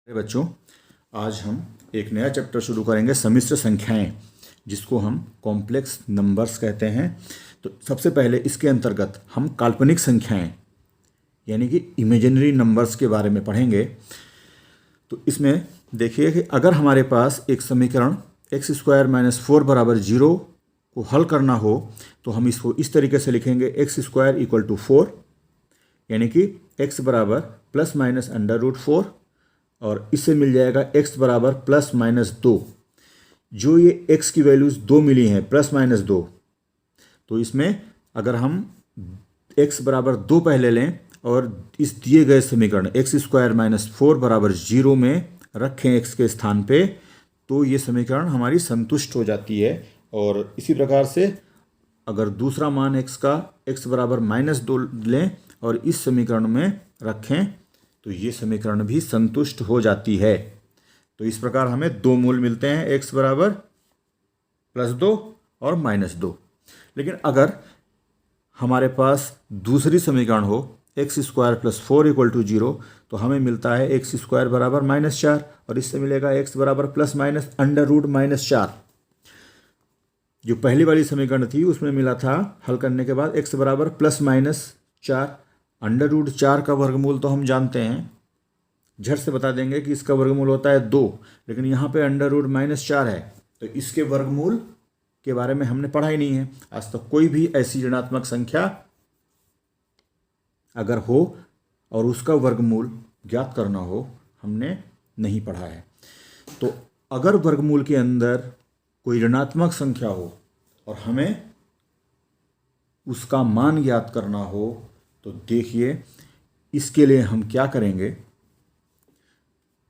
बच्चों, आज हम एक नया चैप्टर शुरू करेंगे, सम्मिश्र संख्याएं, जिसको हम कॉम्प्लेक्स नंबर्स कहते हैं। तो सबसे पहले इसके अंतर्गत हम काल्पनिक संख्याएं यानी कि इमेजिनरी नंबर्स के बारे में पढ़ेंगे। तो इसमें देखिए कि अगर हमारे पास एक समीकरण x² - 4 = 0 को हल करना हो तो हम इसको इस तरीके से लिखेंगे, x² = 4, यानी कि x बराबर ±√4 और इससे मिल जाएगा x बराबर ±2। जो ये x की वैल्यूज़ 2 मिली हैं ±2, तो इसमें अगर हम x बराबर 2 पहले लें और इस दिए गए समीकरण x² - 4 = 0 में रखें x के स्थान पे, तो ये समीकरण हमारी संतुष्ट हो जाती है। और इसी प्रकार से अगर दूसरा मान x का x बराबर -2 लें और इस समीकरण में रखें तो ये समीकरण भी संतुष्ट हो जाती है। तो इस प्रकार हमें दो मूल मिलते हैं, x बराबर +2 और -2। लेकिन अगर हमारे पास दूसरी समीकरण हो x² + 4 = 0 तो हमें मिलता है x² बराबर -4 और इससे मिलेगा x बराबर ±√-4। जो पहली वाली समीकरण थी उसमें मिला था हल करने के बाद x बराबर +-4। √4 का वर्गमूल तो हम जानते हैं, झट से बता देंगे कि इसका वर्गमूल होता है 2, लेकिन यहाँ पे √-4 है तो इसके वर्गमूल के बारे में हमने पढ़ा ही नहीं है। आज तक कोई भी ऐसी ऋणात्मक संख्या अगर हो और उसका वर्गमूल ज्ञात करना हो, हमने नहीं पढ़ा है। तो अगर वर्गमूल के अंदर कोई ऋणात्मक संख्या हो और हमें उसका मान ज्ञात करना हो तो देखिए इसके लिए हम क्या करेंगे।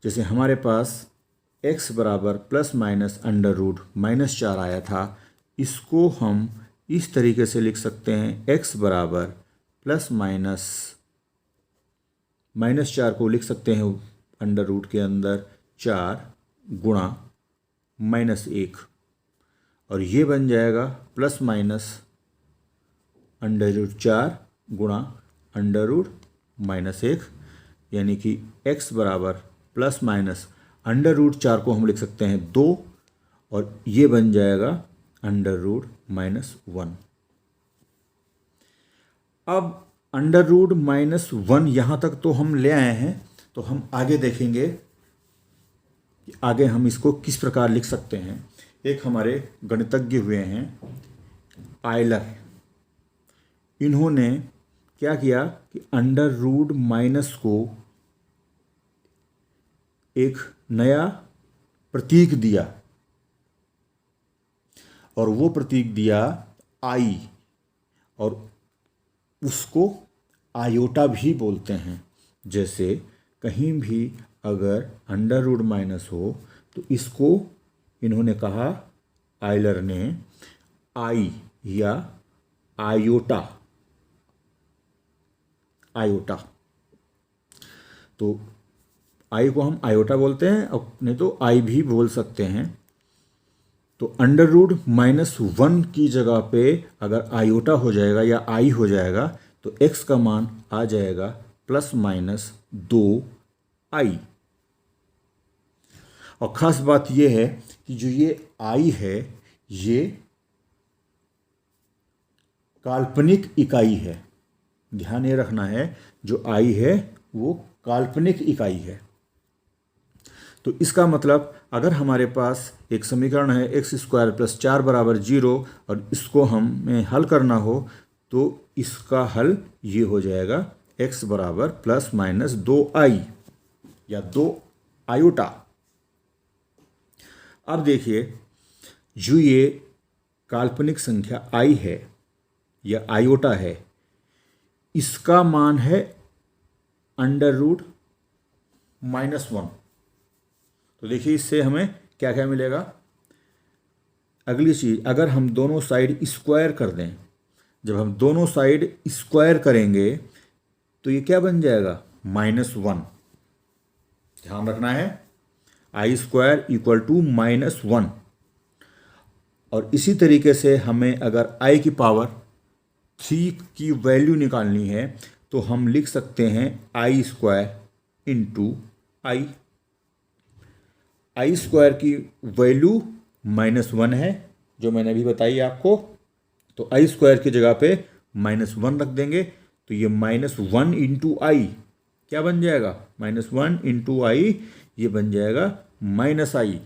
जैसे हमारे पास x बराबर ±√-4 आया था, इसको हम इस तरीके से लिख सकते हैं, x बराबर ±4 को लिख सकते हैं अंडर रूट के अंदर 4 गुणा -1 और ये बन जाएगा ±√4 गुणा √-1, यानी कि x बराबर ±√4 को हम लिख सकते हैं 2 और ये बन जाएगा √-1। अब √-1 यहाँ तक तो हम ले आए हैं, तो हम आगे देखेंगे कि आगे हम इसको किस प्रकार लिख सकते हैं। एक हमारे गणितज्ञ हुए हैं आयलर, इन्होंने क्या किया कि √- को एक नया प्रतीक दिया और वो प्रतीक दिया i, और उसको आयोटा भी बोलते हैं। जैसे कहीं भी अगर √- हो तो इसको इन्होंने कहा, आयलर ने, आई या आयोटा। तो आई को हम आयोटा बोलते हैं, और नहीं तो आई भी बोल सकते हैं। तो √-1 की जगह पे अगर आयोटा हो जाएगा या आई हो जाएगा तो x का मान आ जाएगा +-2i। और ख़ास बात यह है कि जो ये i है ये काल्पनिक इकाई है। ध्यान ये रखना है, जो i है वो काल्पनिक इकाई है। तो इसका मतलब अगर हमारे पास एक समीकरण है x² + 4 = 0 और इसको हमें हल करना हो तो इसका हल ये हो जाएगा, x बराबर ±2i या 2 आयोटा। अब देखिए, जो ये काल्पनिक संख्या i है या आयोटा है, इसका मान है √-1। तो देखिए इससे हमें क्या क्या मिलेगा। अगली चीज़, अगर हम दोनों साइड स्क्वायर कर दें, जब हम दोनों साइड स्क्वायर करेंगे तो ये क्या बन जाएगा, -1। ध्यान रखना है, i² = -1। और इसी तरीके से हमें अगर i की पावर 3 की वैल्यू निकालनी है तो हम लिख सकते हैं i² × i। आई स्क्वायर की वैल्यू -1 है, जो मैंने अभी बताई आपको। तो आई स्क्वायर की जगह पे -1 रख देंगे, तो ये -1 इंटू आई क्या बन जाएगा, -1 इंटू आई, ये बन जाएगा -i।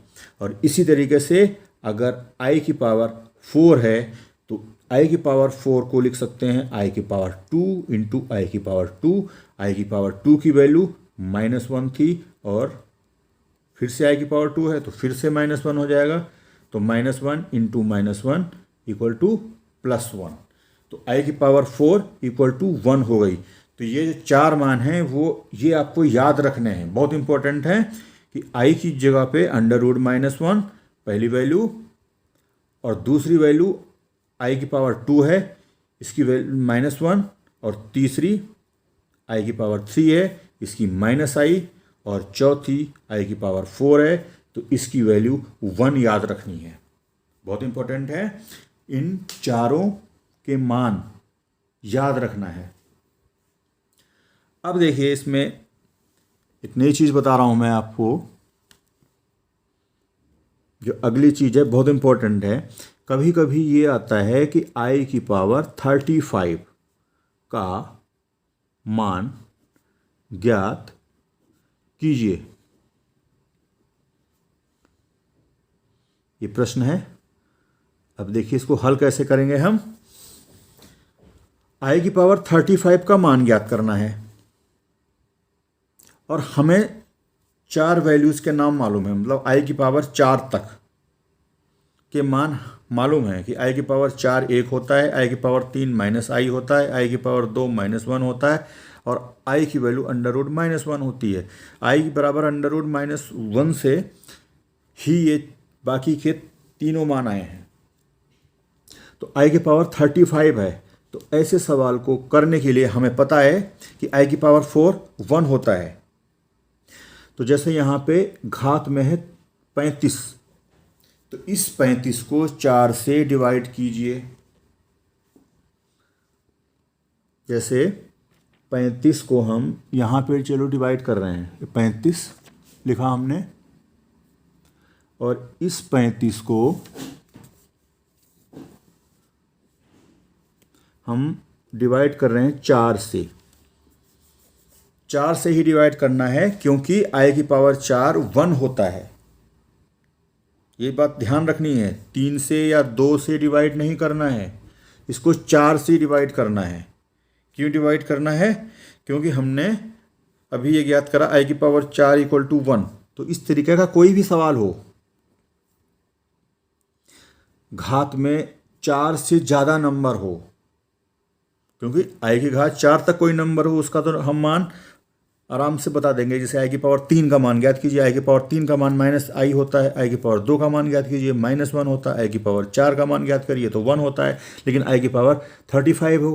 और इसी तरीके से अगर i की पावर 4 है तो i की पावर 4 को लिख सकते हैं i की पावर 2 इंटू आई की पावर 2। आई की पावर 2 की वैल्यू -1 थी, और फिर से i की पावर 2 है तो फिर से -1 हो जाएगा। तो -1 इंटू -1 इक्वल टू +1। तो i की पावर 4 इक्वल टू 1 हो गई। तो ये जो 4 मान हैं वो ये आपको याद रखने हैं, बहुत इंपॉर्टेंट है कि i की जगह पे √-1 पहली वैल्यू, और दूसरी वैल्यू i की पावर 2 है, इसकी वैल्यू -1, और तीसरी i की पावर 3 है, इसकी -i, और चौथी i की पावर 4 है, तो इसकी वैल्यू 1 याद रखनी है। बहुत इंपॉर्टेंट है, इन चारों के मान याद रखना है। अब देखिए, इसमें एक नई चीज़ बता रहा हूँ मैं आपको। जो अगली चीज़ है बहुत इंपॉर्टेंट है। कभी कभी ये आता है कि i की पावर 35 का मान ज्ञात कीजिए, ये प्रश्न है। अब देखिए इसको हल कैसे करेंगे हम। i की पावर 35 का मान ज्ञात करना है, और हमें 4 वैल्यूज़ के नाम मालूम है, मतलब i की पावर 4 तक के मान मालूम है कि i की पावर 4 1 होता है, i की पावर 3 -i होता है, i की पावर 2 -1 होता है, और i की वैल्यू √-1 होती है। i की बराबर √-1 से ही ये बाकी के तीनों मान आए हैं। तो i की पावर 35 है। तो ऐसे सवाल को करने के लिए हमें पता है कि i की पावर 4 1 होता है। तो जैसे यहाँ पे घात में है 35, तो इस 35 को 4 से डिवाइड कीजिए। जैसे 35 को हम यहाँ पे चलो डिवाइड कर रहे हैं, 35 लिखा हमने, और इस 35 को हम डिवाइड कर रहे हैं 4 से। 4 से ही डिवाइड करना है क्योंकि i की पावर 4 1 होता है। ये बात ध्यान रखनी है, 3 से या 2 से डिवाइड नहीं करना है, इसको 4 से डिवाइड करना है। क्यों डिवाइड करना है? क्योंकि हमने अभी ये ज्ञात करा i की पावर 4 इक्वल टू 1। तो इस तरीके का कोई भी सवाल हो, घात में 4 से ज़्यादा नंबर हो, क्योंकि i की घात 4 तक कोई नंबर हो उसका तो हम मान आराम से बता देंगे। जैसे i की पावर 3 का मान ज्ञात कीजिए, i की पावर 3 का मान -i होता है, i की पावर 2 का मान ज्ञात कीजिए -1 होता है, i की पावर 4 का मान ज्ञात करिए तो 1 होता है। लेकिन i की पावर 35 हो,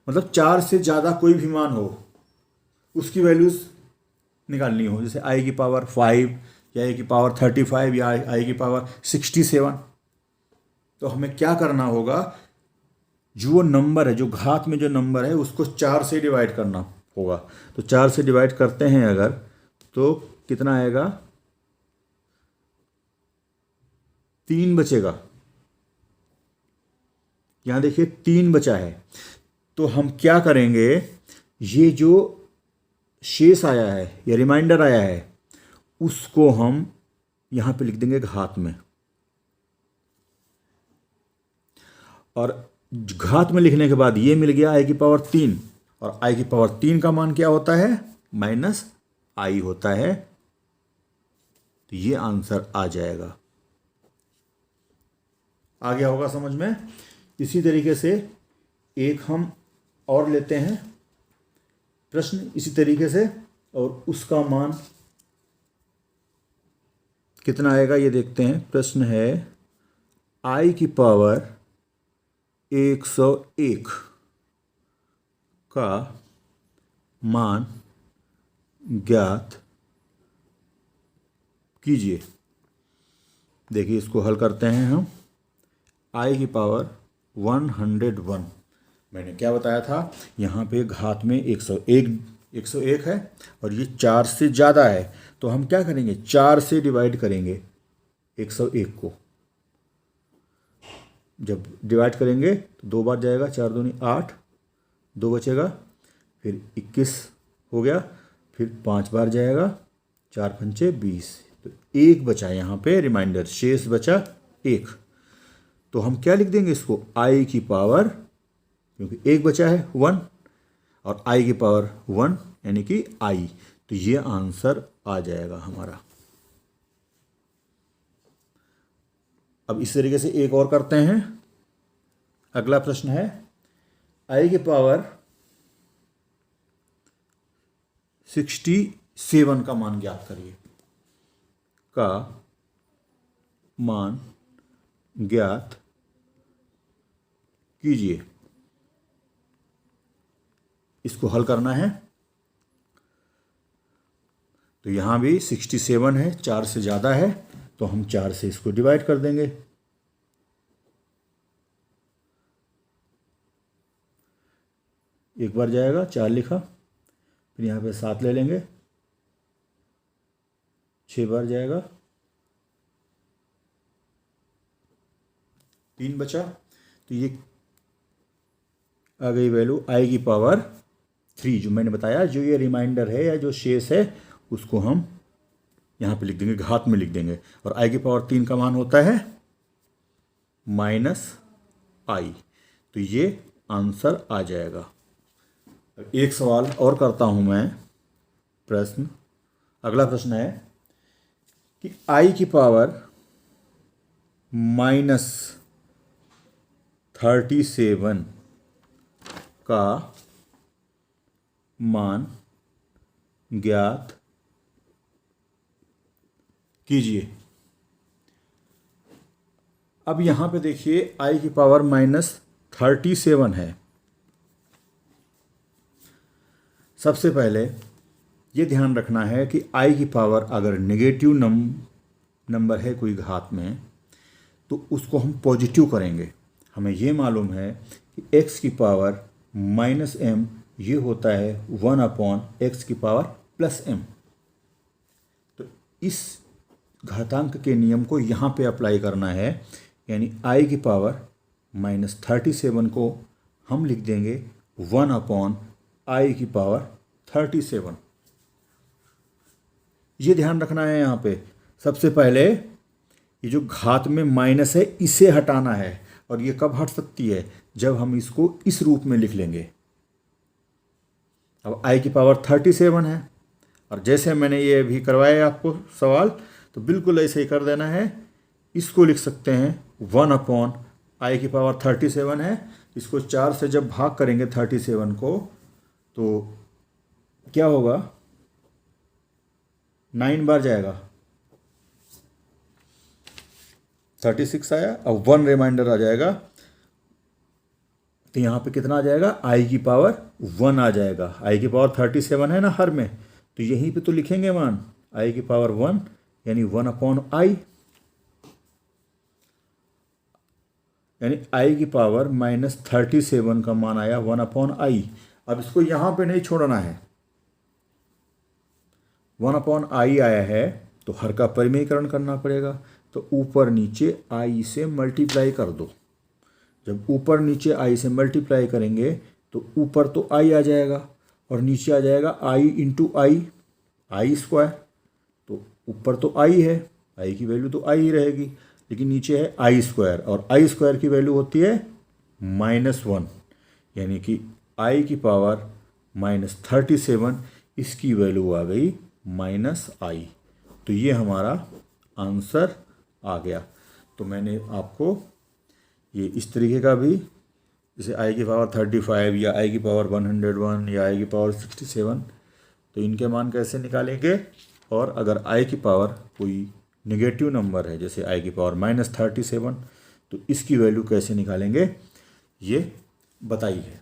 मतलब 4 से ज़्यादा कोई भी मान हो उसकी वैल्यूज़ निकालनी हो, जैसे i की पावर 5 या i की पावर 35 या i की पावर 67। तो हमें क्या करना होगा, जो नंबर है, जो घात में जो नंबर है उसको 4 से डिवाइड करना होगा। तो 4 से डिवाइड करते हैं अगर, तो कितना आएगा, 3 बचेगा। यहाँ देखिए 3 बचा है। तो हम क्या करेंगे, ये जो शेष आया है या रिमाइंडर आया है उसको हम यहाँ पे लिख देंगे घात में, और घात में लिखने के बाद ये मिल गया i की पावर 3, और i की पावर 3 का मान क्या होता है, -i होता है। तो ये आंसर आ जाएगा। आ गया होगा समझ में। इसी तरीके से एक हम और लेते हैं प्रश्न इसी तरीके से, और उसका मान कितना आएगा ये देखते हैं। प्रश्न है i की पावर 101 का मान ज्ञात कीजिए। देखिए इसको हल करते हैं हम। i की पावर 101, मैंने क्या बताया था, यहाँ पे घात में 101 है और ये 4 से ज़्यादा है, तो हम क्या करेंगे, 4 से डिवाइड करेंगे 101 को। जब डिवाइड करेंगे तो 2 बार जाएगा, 4 दूनी 8, 2 बचेगा, फिर 21 हो गया, फिर 5 बार जाएगा, 4 पंचे 20, तो 1 बचा यहाँ पे रिमाइंडर, शेष बचा 1। तो हम क्या लिख देंगे इसको, आई की पावर, क्योंकि 1 बचा है 1, और आई की पावर 1 यानी कि आई, तो ये आंसर आ जाएगा हमारा। अब इस तरीके से एक और करते हैं। अगला प्रश्न है, आई की पावर 67 का मान ज्ञात करिए। का मान ज्ञात कीजिए। इसको हल करना है, तो यहाँ भी 67 है, 4 से ज़्यादा है, तो हम 4 से इसको डिवाइड कर देंगे। एक बार जाएगा, 4 लिखा, फिर यहाँ पे 7 ले लेंगे, 6 बार जाएगा, 3 बचा, तो ये आ गई वैल्यू आई की पावर 3, जो मैंने बताया, जो ये रिमाइंडर है या जो शेष है उसको हम यहाँ पे लिख देंगे, घात में लिख देंगे, और आई की पावर 3 का मान होता है -i, तो ये आंसर आ जाएगा। एक सवाल और करता हूँ मैं, प्रश्न, अगला प्रश्न है कि आई की पावर -37 का मान ज्ञात कीजिए। अब यहाँ पे देखिए, आई की पावर -37 है। सबसे पहले ये ध्यान रखना है कि आई की पावर अगर नेगेटिव नंबर है कोई घात में, तो उसको हम पॉजिटिव करेंगे। हमें ये मालूम है कि x की पावर -m ये होता है 1/x की पावर +m। तो इस घातांक के नियम को यहाँ पे अप्लाई करना है, यानी आई की पावर -37 को हम लिख देंगे 1/i की पावर 37। ये ध्यान रखना है यहाँ पे। सबसे पहले ये जो घात में माइनस है इसे हटाना है, और ये कब हट सकती है, जब हम इसको इस रूप में लिख लेंगे। अब आई की पावर 37 है, और जैसे मैंने ये भी करवाया आपको सवाल, तो बिल्कुल ऐसे ही कर देना है। इसको लिख सकते हैं 1/i की पावर 37 है, इसको 4 से जब भाग करेंगे 37 को, तो क्या होगा, 9 बार जाएगा, 36 आया, अब 1 रिमाइंडर आ जाएगा, तो यहाँ पे कितना आ जाएगा, आई की पावर 1 आ जाएगा। आई की पावर 37 है ना हर में, तो यहीं पे तो लिखेंगे मान आई की पावर 1 यानी 1/i, यानी आई की पावर -37 का मान आया 1/i। अब इसको यहाँ पे नहीं छोड़ना है, 1/i आया है तो हर का परिमेयीकरण करना पड़ेगा, तो ऊपर नीचे i से मल्टीप्लाई कर दो। जब ऊपर नीचे i से मल्टीप्लाई करेंगे तो ऊपर तो i आ जाएगा और नीचे आ जाएगा i इंटू आई स्क्वायर। तो ऊपर तो i है, i की वैल्यू तो i ही रहेगी, लेकिन नीचे है आई स्क्वायर, और आई स्क्वायर की वैल्यू होती है -1, यानी कि आई की पावर -37, इसकी वैल्यू आ गई -i। तो ये हमारा आंसर आ गया। तो मैंने आपको ये इस तरीके का भी, जैसे आई की पावर 35 या आई की पावर 101 या आई की पावर 67, तो इनके मान कैसे निकालेंगे, और अगर आई की पावर कोई नेगेटिव नंबर है जैसे आई की पावर -37, तो इसकी वैल्यू कैसे निकालेंगे ये बताइए।